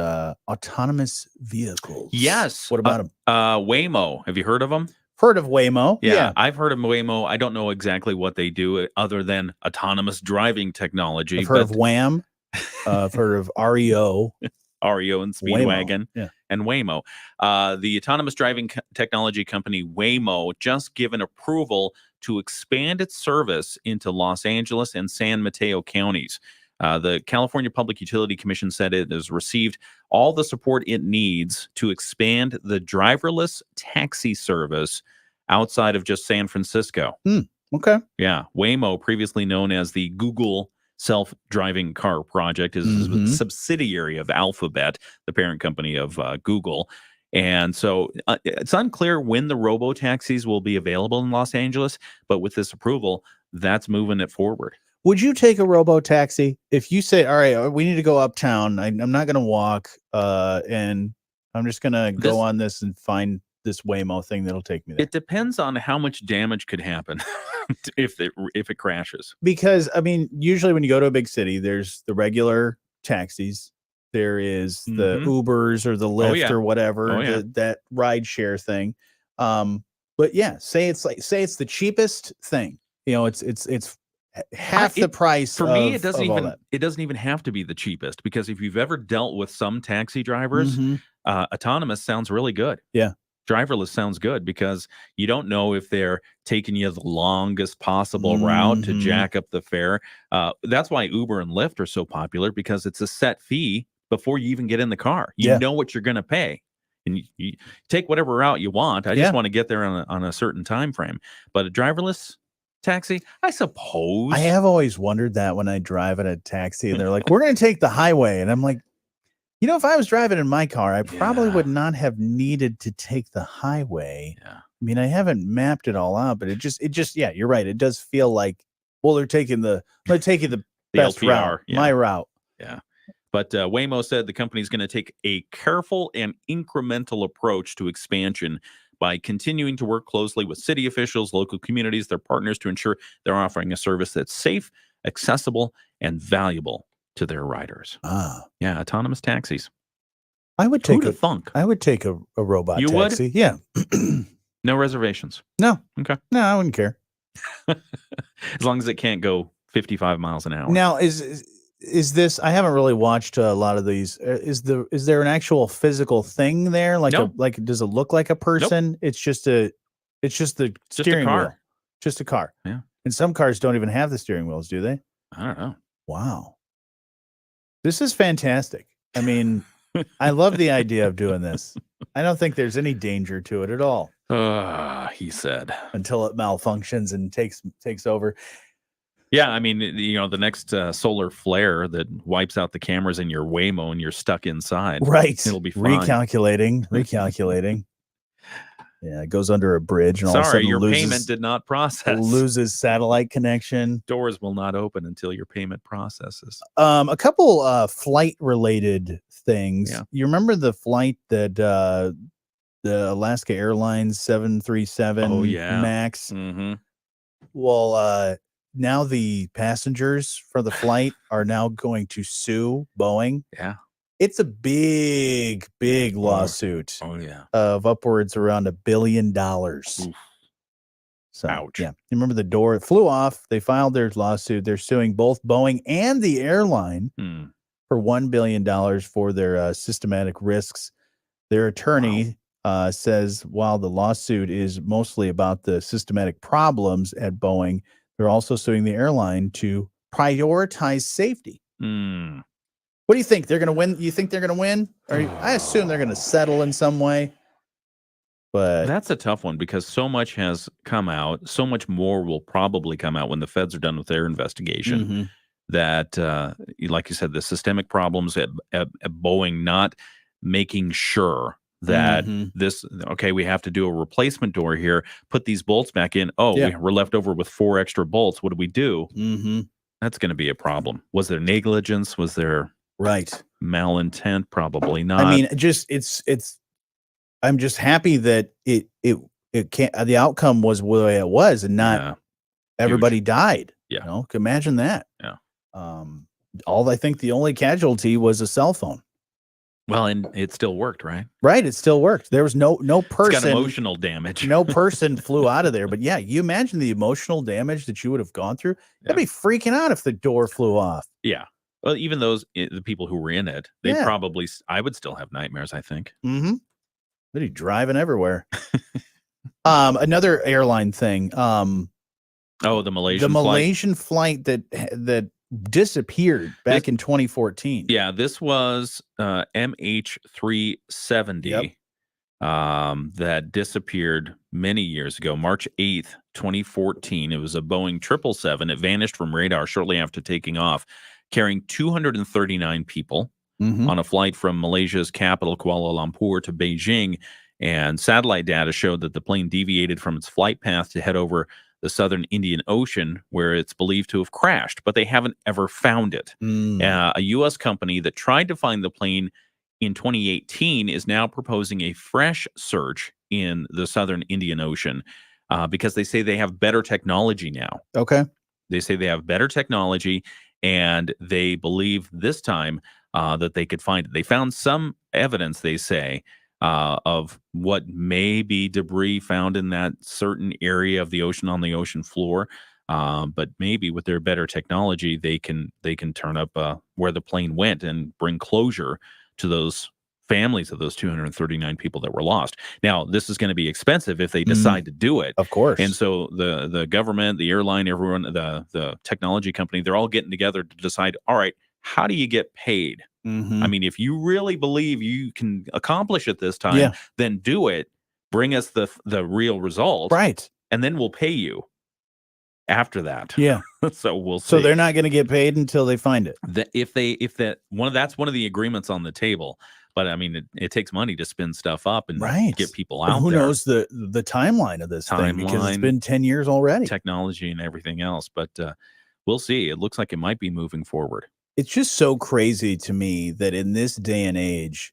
autonomous vehicles. Yes. What about them? Waymo. Have you heard of them? Heard of Waymo? Yeah, I've heard of Waymo. I don't know exactly what they do other than autonomous driving technology. I've heard of Wham. I've heard of REO. REO and Speedwagon, Yeah. and Waymo. The autonomous driving technology company Waymo just given approval to expand its service into Los Angeles and San Mateo counties. The California Public Utility Commission said it has received all the support it needs to expand the driverless taxi service outside of just San Francisco. Okay. Yeah. Waymo, previously known as the Google self-driving car project, is a subsidiary of Alphabet, the parent company of Google. And so it's unclear when the robo-taxis will be available in Los Angeles, but with this approval, that's moving it forward. Would you take a robo-taxi if you say, all right, we need to go uptown. I'm not going to walk, and I'm just going to go on this and find this Waymo thing that'll take me there? It depends on how much damage could happen if it crashes. Because, I mean, usually when you go to a big city, there's the regular taxis. There is the Ubers or the Lyft or whatever, that ride share thing. But yeah, say it's the cheapest thing. You know, it's half the price. For me, it doesn't even have to be the cheapest, because if you've ever dealt with some taxi drivers, autonomous sounds really good. Yeah. Driverless sounds good because you don't know if they're taking you the longest possible route to jack up the fare. That's why Uber and Lyft are so popular, because it's a set fee before you even get in the car. You know what you're going to pay, and you take whatever route you want. I just want to get there on a certain time frame. But a driverless taxi, I suppose. I have always wondered that when I drive in a taxi and they're like, we're going to take the highway. And I'm like, you know, if I was driving in my car, I probably would not have needed to take the highway. Yeah. I mean, I haven't mapped it all out, but it just, yeah, you're right. It does feel like, well, they're taking the best LPR, route, my route. Yeah. But Waymo said the company is going to take a careful and incremental approach to expansion by continuing to work closely with city officials, local communities, their partners, to ensure they're offering a service that's safe, accessible, and valuable to their riders. Yeah, autonomous taxis. I would take I would take a robot you taxi. Would? Yeah. No reservations. No. Okay. No, I wouldn't care. As long as it can't go 55 miles an hour. Now, is this? I haven't really watched a lot of these. Is there an actual physical thing there? Like does it look like a person? Nope. It's just the steering wheel. Just a car. Yeah. And some cars don't even have the steering wheels, do they? I don't know. Wow. This is fantastic. I mean, I love the idea of doing this. I don't think there's any danger to it at all. He said. Until it malfunctions and takes over. Yeah, I mean, you know, the next solar flare that wipes out the cameras in your Waymo and you're stuck inside. Right. It'll be fine. Recalculating. Yeah, it goes under a bridge and all of a sudden your payment did not process. Loses satellite connection. Doors will not open until your payment processes. A couple flight related things. Yeah. You remember the flight that the Alaska Airlines 737 MAX? Mm-hmm. Well, now the passengers for the flight are now going to sue Boeing. Yeah. It's a big lawsuit. Oh yeah. Of upwards around $1 billion. Oof. So, ouch. Yeah. You remember the door flew off. They filed their lawsuit. They're suing both Boeing and the airline for $1 billion for their systematic risks. Their attorney says while the lawsuit is mostly about the systematic problems at Boeing, they're also suing the airline to prioritize safety. What do you think? They're going to win? You think they're going to win? I assume they're going to settle in some way. But that's a tough one because so much has come out. So much more will probably come out when the feds are done with their investigation. That, like you said, the systemic problems at Boeing not making sure that we have to do a replacement door here, put these bolts back in. We're left over with 4 extra bolts. What do we do? That's going to be a problem. Was there negligence? Was there malintent? Probably not. I mean, I'm just happy that it can't, the outcome was the way it was and not everybody died. Yeah. You know, imagine that. Yeah. I think the only casualty was a cell phone. Well, and it still worked, right? Right. It still worked. There was no person. It's got emotional damage. No person flew out of there. But yeah, you imagine the emotional damage that you would have gone through. I'd be freaking out if the door flew off. Yeah. Well, even the people who were in it, they probably, I would still have nightmares, I think. Mm-hmm. They'd be driving everywhere. Another airline thing. The Malaysian Malaysian flight that disappeared back in 2014. Yeah, this was MH370 that disappeared many years ago, March 8th, 2014. It was a Boeing 777. It vanished from radar shortly after taking off, carrying 239 people on a flight from Malaysia's capital, Kuala Lumpur, to Beijing. And satellite data showed that the plane deviated from its flight path to head over the southern Indian Ocean, where it's believed to have crashed, but they haven't ever found it. A U.S. company that tried to find the plane in 2018 is now proposing a fresh search in the southern Indian Ocean because they say they have better technology now. Okay. They say they have better technology, and they believe this time that they could find it. They found some evidence, they say, of what may be debris found in that certain area of the ocean on the ocean floor. But maybe with their better technology, they can turn up where the plane went and bring closure to those families of those 239 people that were lost. Now, this is going to be expensive if they decide to do it. Of course. And so the government, the airline, everyone, the technology company, they're all getting together to decide, all right, how do you get paid? I mean, if you really believe you can accomplish it this time, then do it. Bring us the real result. Right. And then we'll pay you after that. Yeah. So we'll see. So they're not going to get paid until they find it. That's one of the agreements on the table. But I mean, it takes money to spin stuff up and get people out. Who there. knows the timeline of this thing, because it's been 10 years already. Technology and everything else. But we'll see. It looks like it might be moving forward. It's just so crazy to me that in this day and age,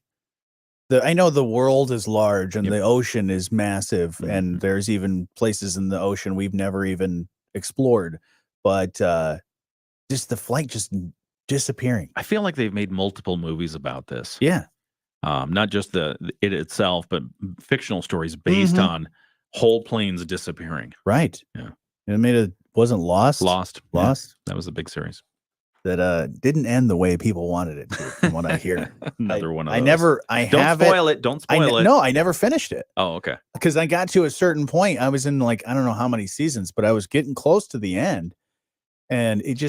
I know the world is large and the ocean is massive, and there's even places in the ocean we've never even explored, but just the flight just disappearing. I feel like they've made multiple movies about this. Yeah. Not just it itself, but fictional stories based on whole planes disappearing. Right. Yeah. It wasn't Lost. Lost. Yeah. That was a big series. That didn't end the way people wanted it to, from what I hear. Another one of I those. Don't spoil it. Don't spoil it. No, I never finished it. Oh, okay. Because I got to a certain point. I was in, like, I don't know how many seasons, but I was getting close to the end. And it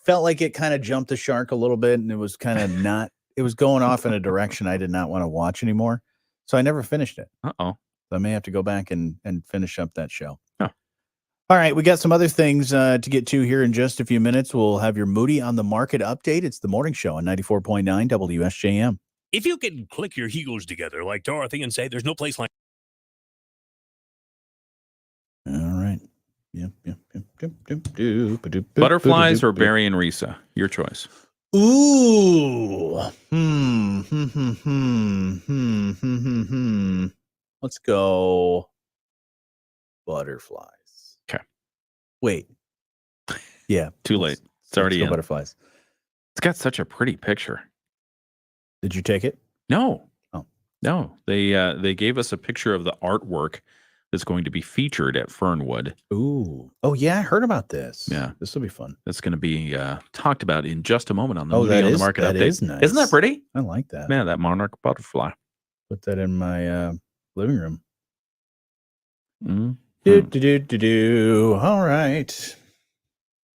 felt like it kind of jumped the shark a little bit. And it was kind of not, it was going off in a direction I did not want to watch anymore. So I never finished it. Uh-oh. So I may have to go back and finish up that show. Huh. All right, we got some other things to get to here in just a few minutes. We'll have your Moody on the Market update. It's the morning show on 94.9 WSJM. If you can click your heels together like Dorothy and say there's no place like... All right. Yep. Butterflies or Barry and Risa? Your choice. Ooh. Let's go butterflies. Okay. Wait. Yeah. Too late. It's already in. Butterflies. It's got such a pretty picture. Did you take it? No. Oh. No. They gave us a picture of the artwork that's going to be featured at Fernwood. Ooh. Oh, yeah. I heard about this. Yeah. This will be fun. That's going to be talked about in just a moment on the Moody on the Market that update. Is nice. Isn't that pretty? I like that. Yeah, that monarch butterfly. Put that in my living room. Mm-hmm. All right.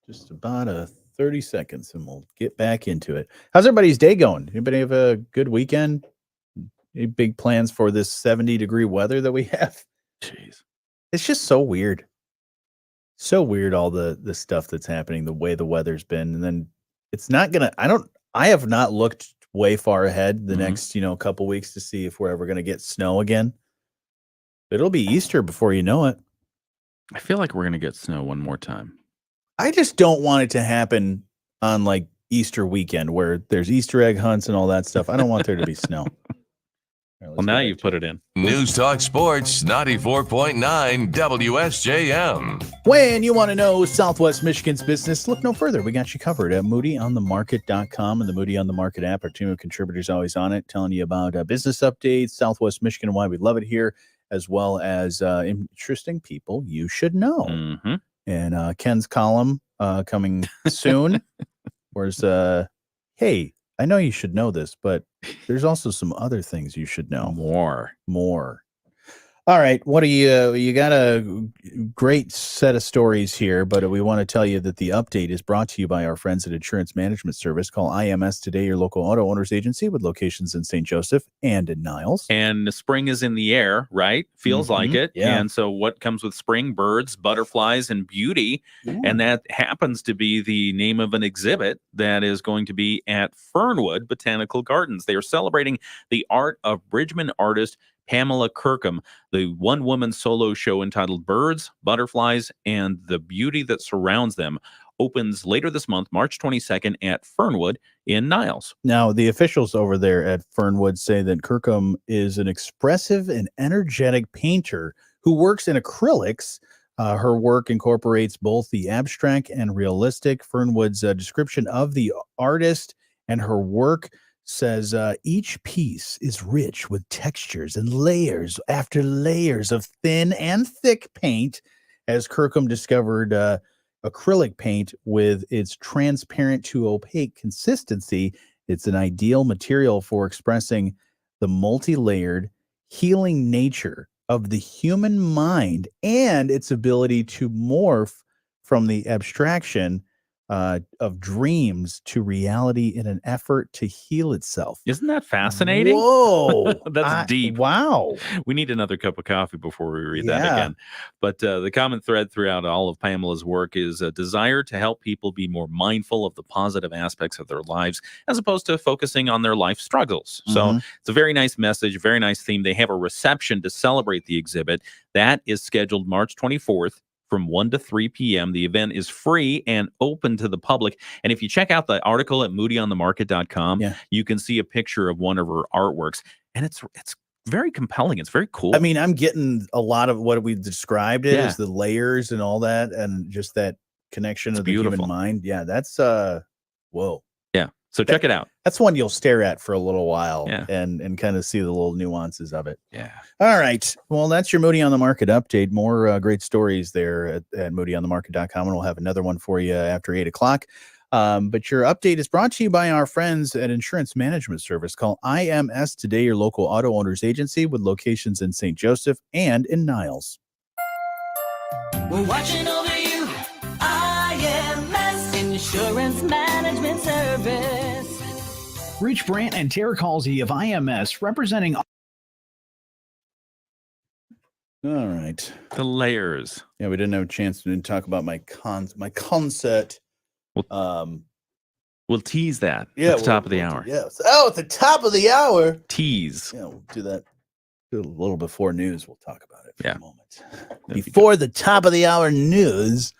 Just about 30 seconds and we'll get back into it. How's everybody's day going? Anybody have a good weekend? Any big plans for this 70-degree weather that we have? Jeez. It's just so weird. So weird, all the stuff that's happening, the way the weather's been. And then it's not gonna, I have not looked way far ahead the next, couple weeks to see if we're ever gonna get snow again. It'll be Easter before you know it. I feel like we're going to get snow one more time. I just don't want it to happen on like Easter weekend where there's Easter egg hunts and all that stuff. I don't want there to be snow. Well, now you've put it in. News Talk Sports 94.9 WSJM. When you want to know Southwest Michigan's business, look no further. We got you covered at moodyonthemarket.com and the Moody on the Market app. Our team of contributors always on it, telling you about business updates, Southwest Michigan, and why we love it here, as well as interesting people you should know. Mm-hmm. And Ken's column coming soon. Where's Hey, I know you should know this, but there's also some other things you should know. More. All right. What do you got a great set of stories here, but we want to tell you that the update is brought to you by our friends at Insurance Management Service. Call IMS today, your local auto owners agency with locations in St. Joseph and in Niles. And spring is in the air, right? Feels like it. Yeah. And so what comes with spring? Birds, butterflies, and beauty. Yeah. And that happens to be the name of an exhibit that is going to be at Fernwood Botanical Gardens. They are celebrating the art of Bridgman artist Pamela Kirkham. The one-woman solo show entitled Birds, Butterflies, and the Beauty That Surrounds Them opens later this month, March 22nd, at Fernwood in Niles. Now, the officials over there at Fernwood say that Kirkham is an expressive and energetic painter who works in acrylics. Her work incorporates both the abstract and realistic. Fernwood's description of the artist and her work says each piece is rich with textures and layers after layers of thin and thick paint. As Kirkham discovered acrylic paint with its transparent to opaque consistency, it's an ideal material for expressing the multi-layered, healing nature of the human mind and its ability to morph from the abstraction of dreams to reality in an effort to heal itself. Isn't that fascinating? Whoa. That's deep. Wow. We need another cup of coffee before we read that again. But the common thread throughout all of Pamela's work is a desire to help people be more mindful of the positive aspects of their lives as opposed to focusing on their life struggles. So it's a very nice message, a very nice theme. They have a reception to celebrate the exhibit. That is scheduled March 24th. From 1 to 3 p.m. The event is free and open to the public. And if you check out the article at moodyonthemarket.com, you can see a picture of one of her artworks. And it's very compelling. It's very cool. I mean, I'm getting a lot of what we described it as the layers and all that, and just that connection of the human mind. Yeah, that's whoa. Yeah. So check it out. That's one you'll stare at for a little while and kind of see the little nuances of it. Yeah. All right. Well, that's your Moody on the Market update. More great stories there at moodyonthemarket.com. And we'll have another one for you after 8 o'clock. But your update is brought to you by our friends at Insurance Management Service. Call IMS today, your local auto owners agency with locations in St. Joseph and in Niles. We're watching over you. IMS Insurance Management Service. Rich Brandt and Tara Halsey of IMS representing. All right. The layers. Yeah, we didn't have a chance to talk about my concert. We'll tease that at the top of the hour. Yes. Oh, at the top of the hour. Tease. Yeah, we'll do that. Do a little before news. We'll talk about it for a moment. Before the top of the hour news.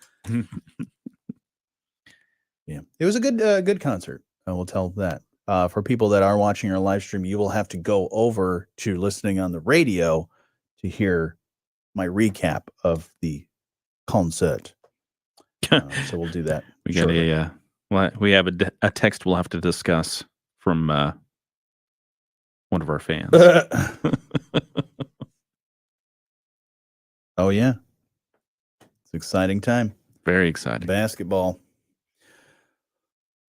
Yeah, it was a good concert. I will tell that. For people that are watching our live stream, you will have to go over to listening on the radio to hear my recap of the concert. So we'll do that. We got we have a text we'll have to discuss from one of our fans. Oh yeah, it's an exciting time. Very exciting. Basketball.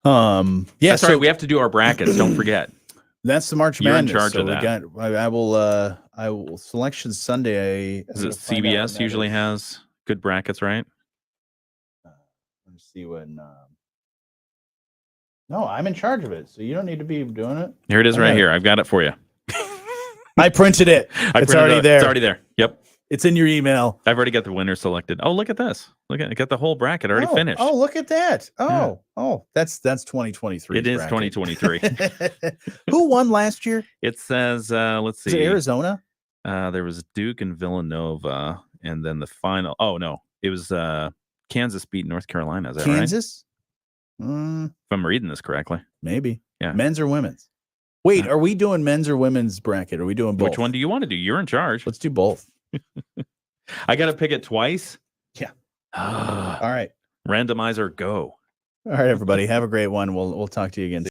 That's right. We have to do our brackets. Don't forget. That's the March You're Madness. in charge so of that. I will Selection Sunday. Is it CBS usually has good brackets, right? Let's see when. No, I'm in charge of it, so you don't need to be doing it. Here it is, right here. I've got it for you. I printed it. It's already there. It's already there. Yep. It's in your email. I've already got the winner selected. Oh, look at this. Look at it. Got the whole bracket already finished. Oh, look at that. That's 2023. It is 2023. Who won last year? It says, let's see. Is it Arizona? There was Duke and Villanova, and then the final. Oh, no. It was Kansas beat North Carolina. Is that Kansas? right? If I'm reading this correctly. Maybe. Yeah. Men's or women's? Wait, are we doing men's or women's bracket? Are we doing both? Which one do you want to do? You're in charge. Let's do both. I got to pick it twice. Yeah. All right. Randomizer, go. All right, everybody. Have a great one. We'll talk to you again.